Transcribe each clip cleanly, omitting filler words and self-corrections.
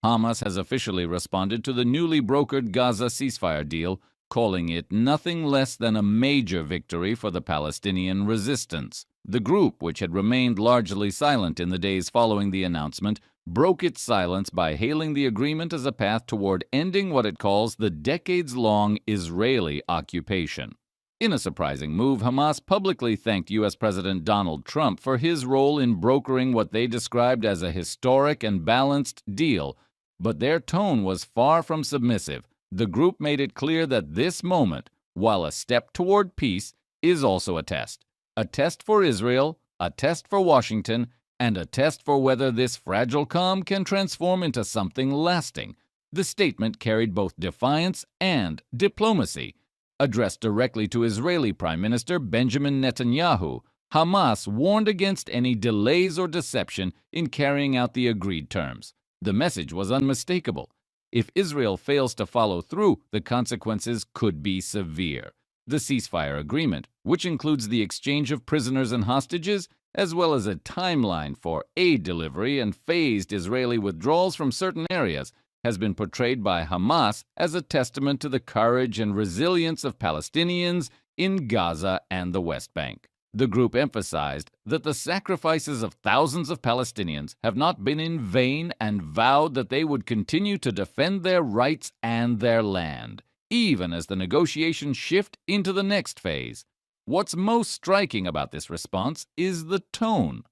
Hamas has officially responded to the newly brokered Gaza ceasefire deal, calling it nothing less than a major victory for the Palestinian resistance. The group, which had remained largely silent in the days following the announcement, broke its silence by hailing the agreement as a path toward ending what it calls the decades-long Israeli occupation. In a surprising move, Hamas publicly thanked U.S. President Donald Trump for his role in brokering what they described as a historic and balanced deal, but their tone was far from submissive. The group made it clear that this moment, while a step toward peace, is also a test for Israel, a test for Washington, and a test for whether this fragile calm can transform into something lasting. The statement carried both defiance and diplomacy. Addressed directly to Israeli Prime Minister Benjamin Netanyahu, Hamas warned against any delays or deception in carrying out the agreed terms. The message was unmistakable. If Israel fails to follow through, the consequences could be severe. The ceasefire agreement, which includes the exchange of prisoners and hostages, as well as a timeline for aid delivery and phased Israeli withdrawals from certain areas, has been portrayed by Hamas as a testament to the courage and resilience of Palestinians in Gaza and the West Bank. The group emphasized that the sacrifices of thousands of Palestinians have not been in vain and vowed that they would continue to defend their rights and their land, even as the negotiations shift into the next phase. What's most striking about this response is the tone,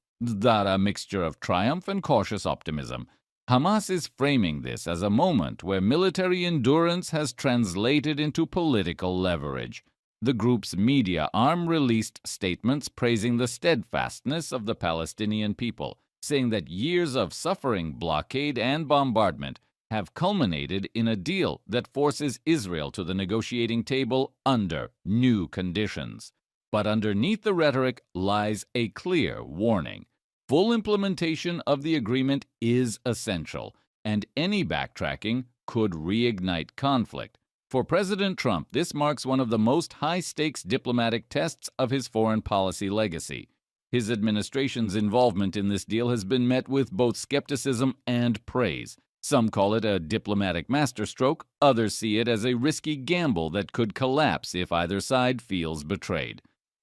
a mixture of triumph and cautious optimism. Hamas is framing this as a moment where military endurance has translated into political leverage. The group's media arm released statements praising the steadfastness of the Palestinian people, saying that years of suffering, blockade, and bombardment have culminated in a deal that forces Israel to the negotiating table under new conditions. But underneath the rhetoric lies a clear warning. Full implementation of the agreement is essential, and any backtracking could reignite conflict. For President Trump, this marks one of the most high-stakes diplomatic tests of his foreign policy legacy. His administration's involvement in this deal has been met with both skepticism and praise. Some call it a diplomatic masterstroke, others see it as a risky gamble that could collapse if either side feels betrayed.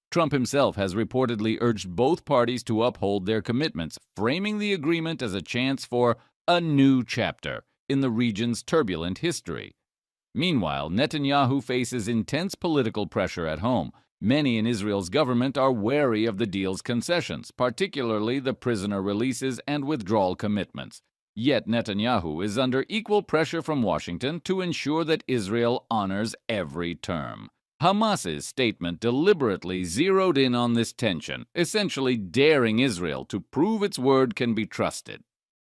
Trump himself has reportedly urged both parties to uphold their commitments, framing the agreement as a chance for a new chapter in the region's turbulent history. Meanwhile, Netanyahu faces intense political pressure at home. Many in Israel's government are wary of the deal's concessions, particularly the prisoner releases and withdrawal commitments. Yet Netanyahu is under equal pressure from Washington to ensure that Israel honors every term. Hamas's statement deliberately zeroed in on this tension, essentially daring Israel to prove its word can be trusted.